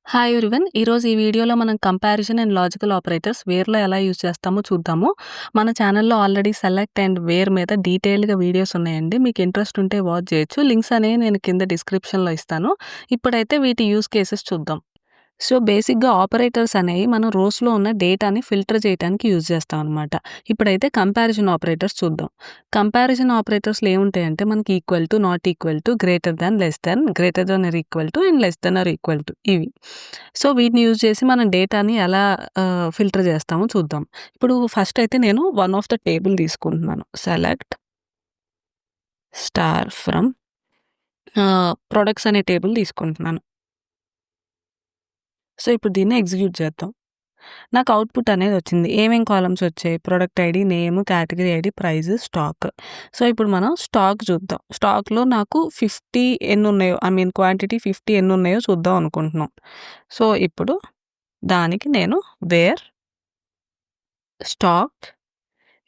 Hi everyone. ఈరోజు ఈ వీడియోలో మనం కంపారిజన్ అండ్ లాజికల్ ఆపరేటర్స్ వేర్‌లో ఎలా యూజ్ చేస్తామో చూద్దాము. మన ఛానల్‌లో ఆల్రెడీ సెలెక్ట్ అండ్ వేర్ మీద డీటెయిల్డ్‌గా వీడియోస్ ఉన్నాయండి. మీకు ఇంట్రెస్ట్ ఉంటే వాచ్ చేయొచ్చు. లింక్స్ అనేవి నేను కింద డిస్క్రిప్షన్‌లో ఇస్తాను. ఇప్పుడైతే వీటి యూజ్ కేసెస్ చూద్దాం. సో, బేసిక్‌గా ఆపరేటర్స్ అనేవి మనం రోస్‌లో ఉన్న డేటాని ఫిల్టర్ చేయడానికి యూజ్ చేస్తామనమాట. ఇప్పుడైతే కంపారిజన్ ఆపరేటర్స్ చూద్దాం. కంపారిజన్ ఆపరేటర్స్‌లో ఏముంటాయంటే మనకి equal to, not equal to, greater than, less than, greater than or equal to and less than or equal to ఇవి. సో, వీటిని యూజ్ చేసి మనం డేటాని ఎలా ఫిల్టర్ చేస్తామో చూద్దాం. ఇప్పుడు ఫస్ట్ అయితే నేను వన్ ఆఫ్ ద టేబుల్ తీసుకుంటున్నాను. సెలెక్ట్ స్టార్ ఫ్రమ్ ప్రొడక్ట్స్ అనే టేబుల్ తీసుకుంటున్నాను. సో, ఇప్పుడు దీన్ని ఎగ్జిక్యూట్ చేద్దాం. నాకు అవుట్‌పుట్ అనేది వచ్చింది. ఏమేం కాలమ్స్ వచ్చాయి? Product ID, name, category ID, price, stock. So, ఇప్పుడు మనం స్టాక్ చూద్దాం. స్టాక్‌లో నాకు 50 ఎన్నున్నాయో క్వాంటిటీ 50 ఎన్నున్నాయో చూద్దాం అనుకుంటున్నాం. సో, ఇప్పుడు దానికి నేను where stock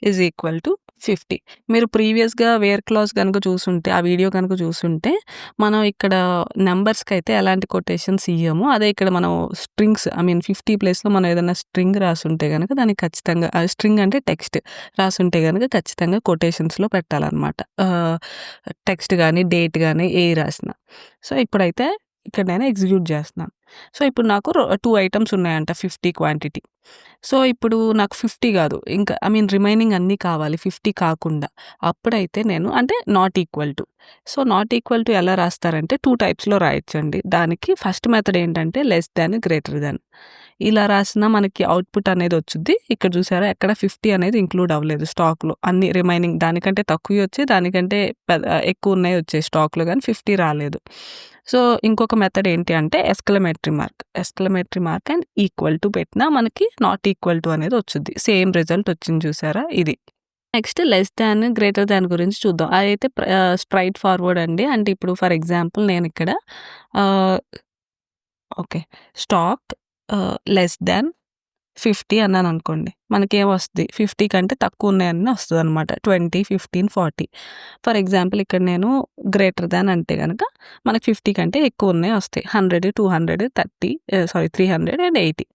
is equal to 50. మీరు ప్రీవియస్‌గా వేర్ క్లాజ్ గనుక చూసుంటే, ఆ వీడియో గనుక చూసుంటే, మనం ఇక్కడ నంబర్స్‌కైతే ఎలాంటి కొటేషన్స్ ఇయ్యము. అదే ఇక్కడ మనం స్ట్రింగ్స్ 50 ప్లేస్‌లో మనం ఏదైనా స్ట్రింగ్ రాసుంటే గనక దానికి ఖచ్చితంగా స్ట్రింగ్ అంటే టెక్స్ట్ రాసుంటే గనక ఖచ్చితంగా కొటేషన్స్‌లో పెట్టాలనమాట. టెక్స్ట్ గానీ, డేట్ గానీ ఏయి రాసినా. సో, ఇప్పుడైతే ఇక్కడ నేను ఎగ్జిక్యూట్ చేస్తున్నాను. సో, ఇప్పుడు నాకు 2 ఐటెమ్స్ ఉన్నాయంట 50 క్వాంటిటీ. సో, ఇప్పుడు నాకు 50 గాదు. ఇంకా రిమైనింగ్ అన్నీ కావాలి 50 కాకుండా. అప్పుడైతే నేను అంటే not equal to. So, not equal to ఎలా రాస్తారంటే 2 టైప్స్‌లో రాయొచ్చండి. దానికి ఫస్ట్ మెథడ్ ఏంటంటే లెస్ దాన్, గ్రేటర్ దాన్. ఇలా రాసినా మనకి అవుట్‌పుట్ అనేది వచ్చుద్ది. ఇక్కడ చూసారా ఎక్కడ 50 అనేది ఇంక్లూడ్ అవ్వలేదు స్టాక్‌లో. అన్ని రిమైనింగ్ దానికంటే తక్కువే వచ్చాయి. దానికంటే ఎక్కువ ఉన్నాయి వచ్చాయి స్టాక్‌లో గానీ 50 రాలేదు. సో, ఇంకొక మెథడ్ ఏంటి అంటే exclamatory mark and equal to పెట్టినా మనకి నాట్ ఈక్వల్ టు అనేది వచ్చుద్ది. సేమ్ రిజల్ట్ వచ్చింది చూసారా ఇది. Next less than, greater than గురించి చూద్దాం. అదైతే స్ట్రెయిట్ ఫార్వర్డ్ అండి. అంటే ఇప్పుడు ఫర్ ఎగ్జాంపుల్ నేనిక్కడ ఆహ్, ఓకే. Stock less than 50 అన్నాననుకోండి. మనకేమొస్తది 50 కంటే తక్కువున్నాయని వస్తదనమాట. 20, 15, 40. ఫర్ ఎగ్జాంపుల్ ఇక్కడ నేను గ్రేటర్ దాన్ అంటే గనక మనకు 50 కంటే ఎక్కువున్నాయి వస్తాయి. 100, 200, 300 అండ్ 80.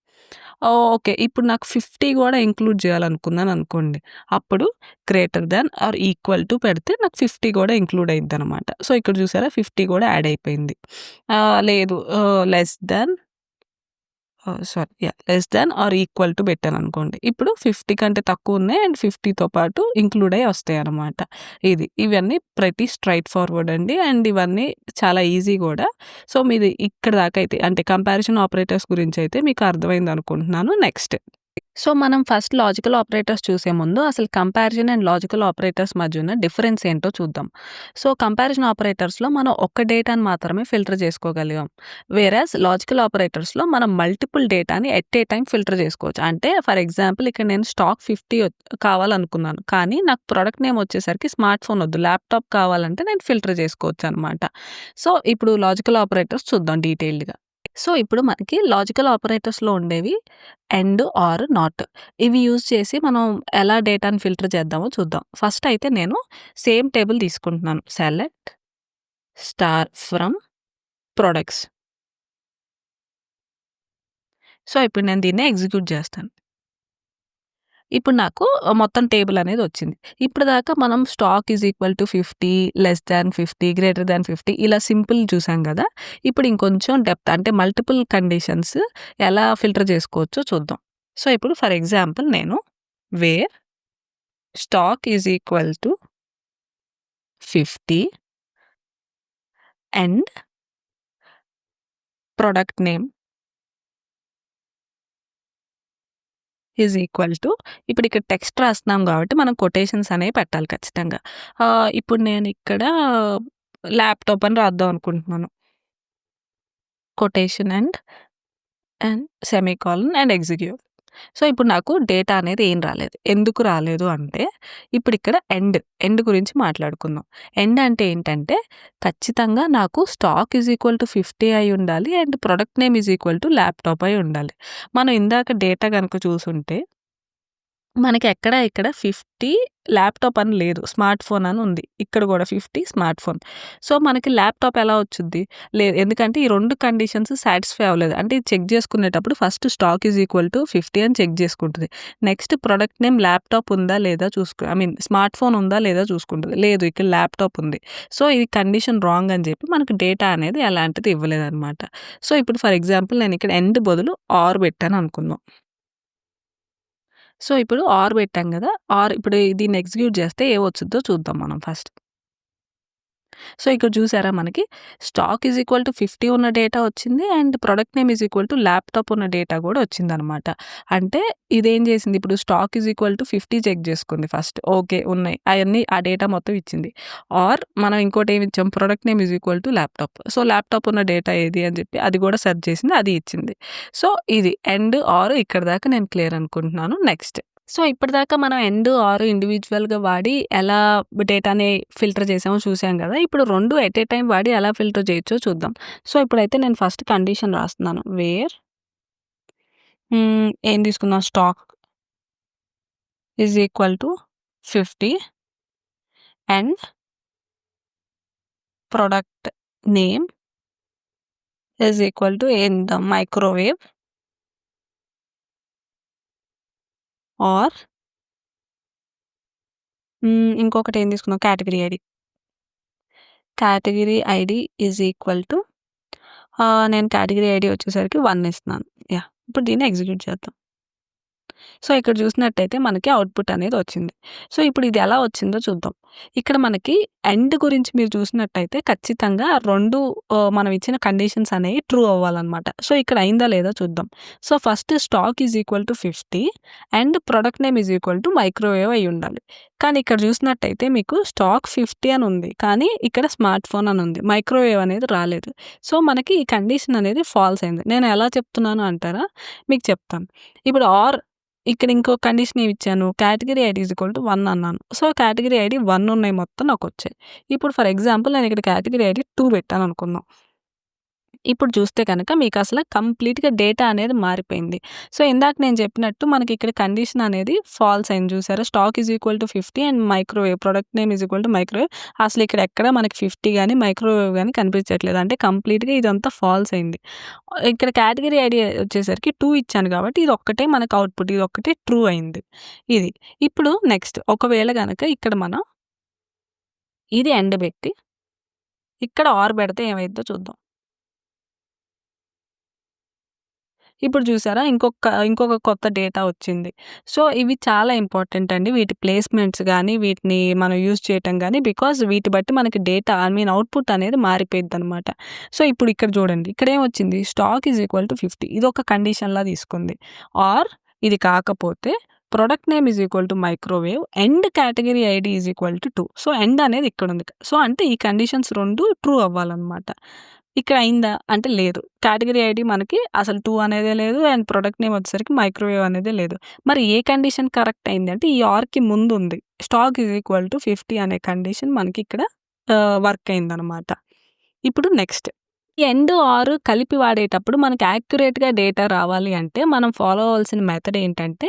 ఓకే. ఇప్పుడు నాకు 50 గూడా ఇంక్లూడ్ చేయాలనుకున్నాననుకోండి. అప్పుడు greater than or equal to పెడితే నాకు 50 గూడా ఇంక్లూడ్ అయిద్దనమాట. సో, ఇక్కడ చూసారా 50 గూడా యాడ్ అయిపోయింది. లేదు less than less than or equal to పెట్టాననుకోండి. ఇప్పుడు 50 కంటే తక్కువున్నాయి అండ్ 50తో పాటు ఇంక్లూడ్ అయ్యి వస్తాయన్నమాట. ఇవన్నీ ప్రతి స్ట్రెయిట్ ఫార్వర్డ్ అండి. అండ్ ఇవన్నీ చాలా ఈజీ గూడా. సో, మీది ఇక్కడ దాకా అయితే అంటే కంపారిజన్ ఆపరేటర్స్ గురించయితే మీకు అర్థమైందనుకుంటున్నాను. నెక్స్ట్. సో, మనం ఫస్ట్ లాజికల్ ఆపరేటర్స్ చూసే ముందు అసలు కంపారిజన్ అండ్ లాజికల్ ఆపరేటర్స్ మధ్య ఉన్న డిఫరెన్స్ ఏంటో చూద్దాం. సో, కంపారిజన్ ఆపరేటర్స్‌లో మనం ఒక్క డేటాని మాత్రమే ఫిల్టర్ చేసుకోగలిగాం. వేరాజ్ లాజికల్ ఆపరేటర్స్‌లో మనం మల్టిపుల్ డేటాని ఎట్ ఏ టైమ్ ఫిల్టర్ చేసుకోవచ్చు. అంటే ఫర్ ఎగ్జాంపుల్ ఇక్కడ నేను స్టాక్ 50 కావాలనుకున్నాను. కానీ నాకు ప్రొడక్ట్ నేమ్ వచ్చేసరికి స్మార్ట్ ఫోన్ వద్దు. ల్యాప్‌టాప్ కావాలంటే నేను ఫిల్టర్ చేసుకోవచ్చనమాట. సో, ఇప్పుడు లాజికల్ ఆపరేటర్స్ చూద్దాం డీటెయిల్డ్‌గా. సో, ఇప్పుడు మనకి లాజికల్ ఆపరేటర్స్‌లో ఉండేవి అండ్, ఆర్, నాట్. ఇవి యూజ్ చేసి మనం ఎలా డేటాని ఫిల్టర్ చేద్దామో చూద్దాం. ఫస్ట్ అయితే నేను సేమ్ టేబుల్ తీసుకుంటున్నాను. Select star from products. So, ఇప్పుడు నేను దీన్ని ఎగ్జిక్యూట్ చేస్తాను. ఇప్పుడు నాకు మొత్తం టేబుల్ అనేది వచ్చింది. ఇప్పటిదాకా మనం stock is equal to 50, less than 50, greater than 50 ఇలా సింపుల్ చూసాం గదా! ఇప్పుడు ఇంకొంచెం డెప్త్ అంటే మల్టిపుల్ కండిషన్స్ ఎలా ఫిల్టర్ చేసుకోవచ్చో చూద్దాం. సో, ఇప్పుడు ఫర్ ఎగ్జాంపుల్ నేను where stock is equal to 50 and product name is equal to ఇప్పుడు ఇక్కడ టెక్స్ట్ రాస్తున్నాం కాబట్టి మనం కొటేషన్స్ అనేవి పెట్టాలి ఖచ్చితంగా. ఇప్పుడు నేనిక్కడ ల్యాప్‌టాప్ అని రాద్దాం అనుకుంటున్నాను. Quotation and semicolon and execute. So, ఇప్పుడు నాకు డేటా అనేది ఏం రాలేదు. ఎందుకు రాలేదు అంటే ఇప్పుడిక్కడ ఎండ్ గురించి మాట్లాడుకుందాం. ఎండ్ అంటే ఏంటంటే ఖచ్చితంగా నాకు స్టాక్ ఈజ్ ఈక్వల్ టు 50 అయ్యుండాలి and product name is equal to laptop అయ్యుండాలి. మనం ఇందాక డేటా గనుక చూసుంటే మనకి ఇక్కడ 50 ల్యాప్‌టాప్ అని లేదు. స్మార్ట్ ఫోన్ అని ఉంది. ఇక్కడ గూడా 50 స్మార్ట్ ఫోన్. సో, మనకి ల్యాప్‌టాప్ ఎలా వచ్చుద్ది? లేదు. ఎందుకంటే ఈ 2 కండిషన్స్ సాటిస్ఫై అవ్వలేదు. అంటే ఇది చెక్ చేసుకునేటప్పుడు first stock is equal to 50 అని చెక్ చేసుకుంటది. నెక్స్ట్ ప్రొడక్ట్ నేమ్ ల్యాప్‌టాప్ ఉందా లేదా ఐ మీన్ స్మార్ట్ ఫోన్ ఉందా లేదా చూసుకుంటది. లేదు ఇక్కడ ల్యాప్‌టాప్ ఉంది. సో, ఇది కండిషన్ రాంగ్ అని చెప్పి మనకు డేటా అనేది ఎలాంటిది ఇవ్వలేదనమాట. సో, ఇప్పుడు ఫర్ ఎగ్జాంపుల్ నేను ఇక్కడ ఎండ్ బదులు ఆర్ పెట్టాను అనుకుందాం. సో, ఇప్పుడు ఆర్ పెట్టాం గదా! ఆర్ ఇప్పుడు దీన్ని ఎగ్జిక్యూట్ చేస్తే ఏమొచ్చుద్దో చూద్దాం మనం ఫస్ట్. సో, ఇక్కడ చూసారా మనకి స్టాక్ ఈజ్ ఈక్వల్ టు 50 ఉన్న డేటా వచ్చింది. And product name is equal to laptop ఉన్న డేటా గూడా వచ్చిందనమాట. అంటే ఇదేం చేసింది ఇప్పుడు stock is equal to 50 check చేసుకుంది ఫస్ట్. ఓకే. ఉన్నాయి. అయన్నీ ఆ డేటా మొత్తం ఇచ్చింది. ఆర్ మనం ఇంకోటేమి ఇచ్చాం product name is equal to laptop. So, laptop ఉన్న డేటా ఏది అని చెప్పి అది కూడా సెర్చ్ చేసింది. అది ఇచ్చింది. సో, ఇది ఎండ్, ఆర్ ఇక్కడి దాకా నేను క్లియర్ అనుకుంటున్నాను. నెక్స్ట్. సో, ఇప్పటిదాకా మనం ఎండ్, ఆర్ ఇండివిడ్యువల్‌గా వాడి ఎలా డేటాని ఫిల్టర్ చేసామో చూసాం గదా! ఇప్పుడు 2 ఎట్ ఏ టైమ్ వాడి ఎలా ఫిల్టర్ చేయొచ్చో చూద్దాం. సో, ఇప్పుడైతే నేను ఫస్ట్ కండిషన్ రాస్తున్నాను. వేర్ ఏం తీసుకుందాం stock is equal to 50 and product name is equal to in the microwave or ఇంకొకటి ఏం తీసుకుందాం category ID. Category ID is equal to నేను కేటగరీ ఐడీ వచ్చేసరికి 1 ఇస్తున్నాను. యాహ్! ఇప్పుడు దీన్ని ఎగ్జిక్యూట్ చేద్దాం. సో, ఇక్కడ చూసినట్టయితే మనకి అవుట్‌పుట్ అనేది వచ్చింది. సో, ఇప్పుడు ఇది ఎలా వచ్చిందో చూద్దాం. ఇక్కడ మనకి ఎండ్ గురించి మీరు చూసినట్టయితే ఖచ్చితంగా 2 మనం ఇచ్చిన కండిషన్స్ అనేవి ట్రూ అవ్వాలన్నమాట. సో, ఇక్కడ అయిందా లేదా చూద్దాం. So, first stock is equal to 50 and product name is equal to microwave అయ్యుండాలి. కానీ ఇక్కడ చూసినట్టయితే మీకు స్టాక్ 50 అని ఉంది. కానీ ఇక్కడ స్మార్ట్ ఫోన్ అని ఉంది. మైక్రోవేవ్ అనేది రాలేదు. సో, మనకి ఈ కండిషన్ అనేది ఫాల్స్ అయింది. నేను ఎలా చెప్తున్నాను అంటారా? మీకు చెప్తాను. ఇప్పుడు ఇక్కడ ఇంకో కండిషన్ ఏమిచ్చాను? Category ID is equal to 1 అన్నాను. సో, కేటగరీ ఐడీ 1 ఉన్నాయి మొత్తం నాకొచ్చాయి. ఇప్పుడు ఫర్ ఎగ్జాంపుల్ నేను ఇక్కడ కేటగరీ ఐడీ 2 పెట్టాననుకుందాం. ఇప్పుడు చూస్తే గనక మీకసల కంప్లీట్‌గా డేటా అనేది మారిపోయింది. సో, ఇందాక నేను చెప్పినట్టు మనకిక్కడ కండిషన్ అనేది ఫాల్స్ అయింది చూసారా? Stock is equal to 50 and microwave product name is equal to microwave. అసలిక్కడ ఎక్కడ మనకి 50 గాని, మైక్రోవేవ్ గాని కనిపించట్లేదు. అంటే కంప్లీట్‌గా ఇదంతా ఫాల్స్ అయింది. ఇక్కడ కేటగరీ ఐడీ వచ్చేసరికి 2 ఇచ్చాను కాబట్టి ఇదొక్కటే మనకు అవుట్‌పుట్. ఇదొక్కటే ట్రూ అయింది. ఇది. ఇప్పుడు నెక్స్ట్ ఒకవేళ గనక ఇక్కడ మనం ఇది ఎండ్ పెట్టి ఇక్కడ ఆర్ పెడితే ఏమైద్దో చూద్దాం. ఇప్పుడు చూసారా ఇంకొక కొత్త డేటా వచ్చింది. సో, ఇవి చాలా ఇంపార్టెంట్ అండి. వీటి ప్లేస్‌మెంట్స్ గాని, వీటిని మనం యూజ్ చేయటం గాని బికాజ్ వీటి బట్టి మనకి డేటా ఐ మీన్ అవుట్‌పుట్ అనేది మారిపోయిద్దనమాట. సో, ఇప్పుడు ఇక్కడ చూడండి. ఇక్కడేమొచ్చింది స్టాక్ ఈజ్ ఈక్వల్ టు 50 ఇదొక కండిషన్‌లా తీసుకుంది. ఆర్ ఇది కాకపోతే product name is equal to microwave and category ID is equal to 2. So, end అనేది ఇక్కడుంది. సో, అంటే ఈ కండిషన్స్ 2 ట్రూ అవ్వాలనమాట. ఇక్కడ అయిందా? అంటే లేదు. కేటగరీ ఐడీ మనకి అసలు 2 అనేదే లేదు. అండ్ ప్రొడక్ట్ నేమ్ వచ్చేసరికి మైక్రోవేవ్ అనేదే లేదు. మరి ఏ కండిషన్ కరెక్ట్ అయింది అంటే ఈ ఆర్‌కి ముందుంది. స్టాక్ ఈజ్ ఈక్వల్ టు 50 అనే కండిషన్ మనకి ఇక్కడ వర్క్ అయిందనమాట. ఇప్పుడు నెక్స్ట్. ఈ ఎండ్, ఆర్ కలిపి వాడేటప్పుడు మనకి యాక్యురేట్‌గా డేటా రావాలి అంటే మనం ఫాలో అవ్వాల్సిన మెథడ్ ఏంటంటే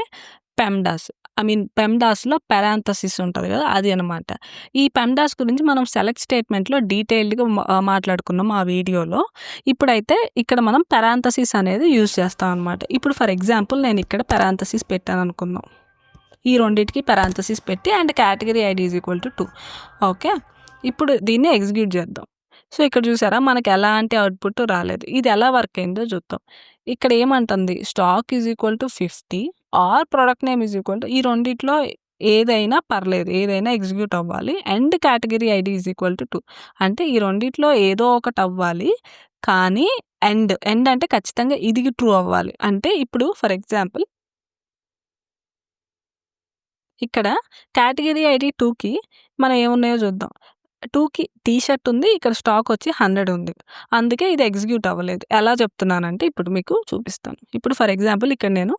పెమ్డాస్. ఐ మీన్ పెమ్డాస్‌లో పారాంథసిస్ ఉంటది గదా! అది అనమాట. ఈ పెమ్డాస్ గురించి మనం సెలెక్ట్ స్టేట్మెంట్‌లో డీటెయిల్డ్‌గా మాట్లాడుకున్నాం ఆ వీడియోలో. ఇప్పుడైతే ఇక్కడ మనం పారాంథసిస్ అనేది యూజ్ చేస్తాం అనమాట. ఇప్పుడు ఫర్ ఎగ్జాంపుల్ నేను ఇక్కడ పారాంథసిస్ పెట్టాననుకుందాం. ఈ రెండిటికి పారాంథసిస్ పెట్టి and category ID is equal to 2. Okay. ఇప్పుడు దీన్ని ఎగ్జిక్యూట్ చేద్దాం. సో, ఇక్కడ చూసారా మనకు ఎలాంటి అవుట్‌పుట్ రాలేదు. ఇది ఎలా వర్క్ అయిందో చూద్దాం. ఇక్కడ ఏమంటుంది stock is equal to 50 or product name is equal to ఈ రెండిట్లో ఏదైనా పర్లేదు. ఏదైనా ఎగ్జిక్యూట్ అవ్వాలి. And category ID is equal to 2 అంటే ఈ రెండిట్లో ఏదో ఒకటి అవ్వాలి. కానీ ఎండ్ అంటే ఖచ్చితంగా ఇది ట్రూ అవ్వాలి. అంటే ఇప్పుడు ఫర్ ఎగ్జాంపుల్ ఇక్కడ కేటగరీ ఐడీ 2కి మనం ఏమున్నాయో చూద్దాం. 2కి టీ షర్ట్ ఉంది. ఇక్కడ స్టాక్ వచ్చి 100 ఉంది. అందుకే ఇది ఎగ్జిక్యూట్ అవ్వలేదు. ఎలా చెప్తున్నానంటే ఇప్పుడు మీకు చూపిస్తాను. ఇప్పుడు ఫర్ ఎగ్జాంపుల్ ఇక్కడ నేను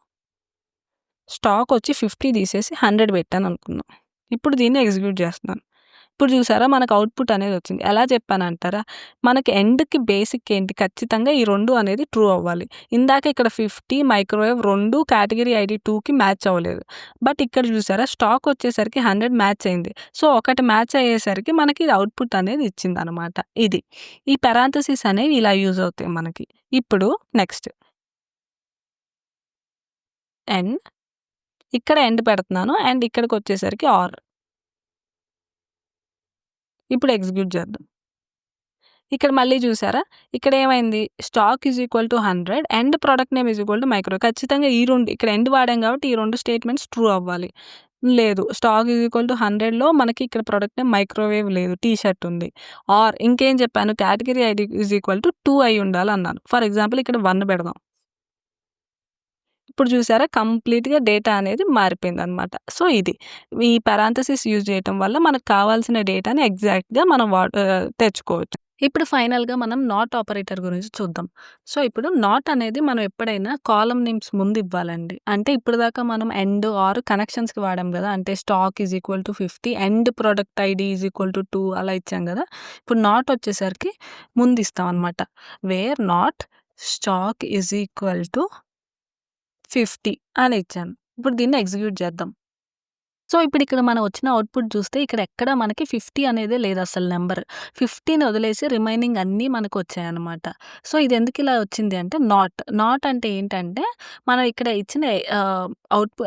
స్టాక్ వచ్చి 50 తీసేసి 100 పెట్టాననుకుందాం. ఇప్పుడు దీన్ని ఎగ్జిక్యూట్ చేస్తున్నాను. ఇప్పుడు చూసారా మనకు అవుట్‌పుట్ అనేది వచ్చింది. ఎలా చెప్పానంటారా? మనకి ఎండ్‌కి బేసిక్ ఏంటి? ఖచ్చితంగా ఈ 2 అనేది ట్రూ అవ్వాలి. ఇందాక ఇక్కడ 50 మైక్రోవేవ్ 2 కేటగిరీ ఐడీ 2కి మ్యాచ్ అవ్వలేదు. బట్ ఇక్కడ చూసారా స్టాక్ వచ్చేసరికి 100 మ్యాచ్ అయింది. సో, ఒకటి మ్యాచ్ అయ్యేసరికి మనకి ఇది అవుట్‌పుట్ అనేది ఇచ్చిందనమాట. ఇది. ఈ పారాంథసిస్ అనేవి ఇలా యూజ్ అవుతాయి మనకి. ఇప్పుడు నెక్స్ట్ ఎండ్. ఇక్కడ ఎండ్ పెడుతున్నాను. అండ్ ఇక్కడికొచ్చేసరికి ఆర్. ఇప్పుడు ఎగ్జిక్యూట్ చేద్దాం. ఇక్కడ మళ్ళీ చూసారా? ఇక్కడేమైంది? Stock is equal to 100 and product name is equal to micro. ఖచ్చితంగా ఈ 2 ఇక్కడ ఎండ్ వాడాం కాబట్టి ఈ 2 స్టేట్మెంట్స్ ట్రూ అవ్వాలి. లేదు. స్టాక్ ఈజ్ ఈక్వల్ టు 100లో మనకి ఇక్కడ ప్రొడక్ట్ నేమ్ మైక్రోవేవ్ లేదు. టీ షర్ట్ ఉంది. ఆర్ ఇంకేం చెప్పాను? Category ID is equal to 2 అయి ఉండాలన్నాను. ఫర్ ఎగ్జాంపుల్ ఇక్కడ 1 పెడదాం. ఇప్పుడు చూసారా కంప్లీట్‌గా డేటా అనేది మారిపోయిందనమాట. సో, ఇది. ఈ పారాంథసిస్ యూజ్ చేయటం వల్ల మనకు కావాల్సిన డేటాని ఎగ్జాక్ట్‌గా మనం తెచ్చుకోవచ్చు. ఇప్పుడు ఫైనల్‌గా మనం నాట్ ఆపరేటర్ గురించి చూద్దాం. సో, ఇప్పుడు నాట్ అనేది మనం ఎప్పుడైనా కాలమ్ నేమ్స్ ముందు ఇవ్వాలండి. అంటే ఇప్పటిదాకా మనం ఎండ్, ఆర్ కనెక్షన్స్‌కి వాడాం గదా! అంటే stock is equal to 50 and product ID is equal to 2 అలా ఇచ్చాం గదా! ఇప్పుడు నాట్ వచ్చేసరికి ముందు ఇస్తామనమాట. Where not stock is equal to 50 అని ఇచ్చాను. ఇప్పుడు దీన్ని ఎగ్జిక్యూట్ చేద్దాం. సో, ఇప్పుడిక్కడ మనం వచ్చిన అవుట్‌పుట్ చూస్తే ఇక్కడ ఎక్కడ మనకి 50 అనేదే లేదసలు నంబర్. 50ని వదిలేసి రిమైనింగ్ అన్నీ మనకొచ్చాయనమాట. సో, ఇదెందుకిలా వచ్చింది అంటే నాట్ అంటే ఏంటంటే, మనం ఇక్కడ ఇచ్చిన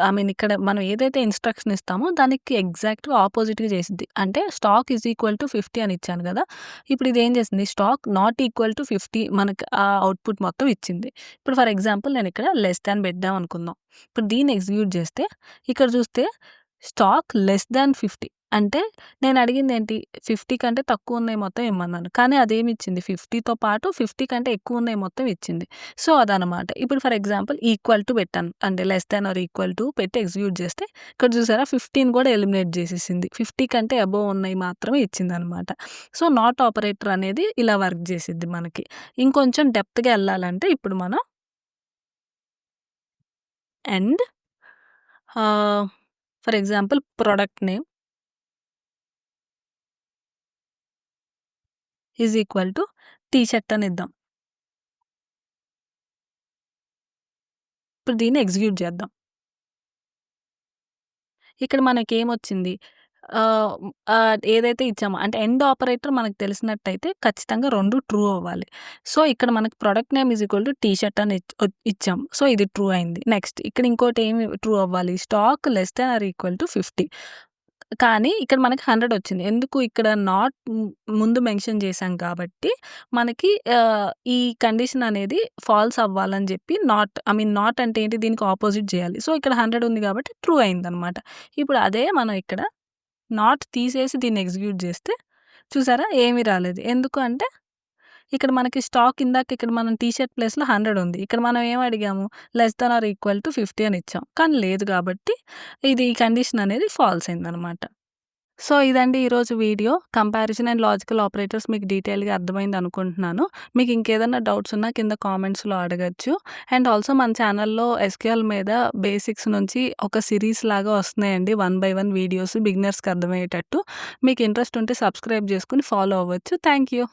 ఐ మీన్ ఇక్కడ మనం ఏదైతే ఇన్‌స్ట్రక్షన్ ఇస్తామో దానికి ఎగ్జాక్ట్‌గా ఆపోజిట్‌గా చేసిద్ది. అంటే స్టాక్ ఈజ్ ఈక్వల్ టు 50 అని ఇచ్చాను గదా! ఇప్పుడు ఇదేం చేసింది స్టాక్ నాట్ ఈక్వల్ టు 50 మనకి ఆ అవుట్‌పుట్ మొత్తం ఇచ్చింది. ఇప్పుడు ఫర్ ఎగ్జాంపుల్ నేనిక్కడ లెస్ థాన్ పెట్టాం అనుకుందాం. ఇప్పుడు దీన్ని ఎగ్జిక్యూట్ చేస్తే ఇక్కడ చూస్తే స్టాక్ లెస్ థాన్ 50 అంటే నేను అడిగిందేంటి 50 కంటే తక్కువున్నయి మొత్తం ఇమ్మన్నాను. కానీ అదేమిచ్చింది 50తో పాటు 50 కంటే ఎక్కువున్నయి మొత్తం ఇచ్చింది. సో, అదనమాట. ఇప్పుడు ఫర్ ఎగ్జాంపుల్ ఈక్వల్ టు పెట్టాను. అంటే less than or equal to పెట్టి ఎగ్జిక్యూట్ చేస్తే ఇక్కడ చూసారా 15 కూడా ఎలిమినేట్ చేసేసింది. 50 కంటే అబోవ్ ఉన్నయి మాత్రమే ఇచ్చిందనమాట. సో, నాట్ ఆపరేటర్ అనేది ఇలా వర్క్ చేసిద్ది మనకి. ఇంకొంచెం డెప్త్‌గా ఎళ్ళాలంటే ఇప్పుడు మనం and for example product name is equal to T shirt అని ఇద్దాం. ఇప్పుడు దీన్ని ఎగ్జిక్యూట్ చేద్దాం. ఇక్కడ మనకేమొచ్చింది ఆహ్, ఏదైతే ఇచ్చామో అంటే ఎండ్ ఆపరేటర్ మనకు తెలిసినట్టయితే ఖచ్చితంగా 2 ట్రూ అవ్వాలి. సో, ఇక్కడ మనకి product name is equal to T shirt అని ఇచ్చాం. సో, ఇది ట్రూ అయింది. నెక్స్ట్ ఇక్కడ ఇంకోటి ఏమి ట్రూ అవ్వాలి stock less than or equal to 50 కానీ ఇక్కడ మనకి 100 వచ్చింది. ఎందుకు ఇక్కడ నాట్ ముందు మెన్షన్ చేశాం కాబట్టి మనకి ఈ కండిషన్ అనేది ఫాల్స్ అవ్వాలని చెప్పి నాట్ అంటే ఏంటి దీనికి అపోజిట్ చేయాలి. సో, ఇక్కడ 100 ఉంది కాబట్టి ట్రూ అయిందనమాట. ఇప్పుడు అదే మనం ఇక్కడ నాట్ తీసేసి దీన్ని ఎగ్జిక్యూట్ చేస్తే చూసారా ఏమీ రాలేదు. ఎందుకు అంటే ఇక్కడ మనకి స్టాక్ ఇందాక ఇక్కడ మనం టీ షర్ట్ ప్లేస్‌లో 100 ఉంది. ఇక్కడ మనం ఏం అడిగాము less than or equal to 50 అని ఇచ్చాం. కానీ లేదు కాబట్టి ఇది ఈ కండిషన్ అనేది ఫాల్స్ అయిందనమాట. సో, ఇదండి ఈరోజు video. Comparison and logical operators మీకు డీటెయిల్‌గా అర్థమైంది అనుకుంటున్నాను. మీకు ఇంకేదన్నా డౌట్స్ ఉన్నా కింద కామెంట్స్‌లో అడగొచ్చు. అండ్ ఆల్సో మన ఛానల్‌లో ఎస్‌క్యూఎల్ మీద బేసిక్స్ నుంచి ఒక సిరీస్ లాగా వస్తున్నాయండి. 1 బై 1 వీడియోస్ బిగినర్స్‌కి అర్థమయ్యేటట్టు. మీకు ఇంట్రెస్ట్ ఉంటే సబ్స్క్రైబ్ చేసుకొని ఫాలో అవ్వచ్చు. Thank you.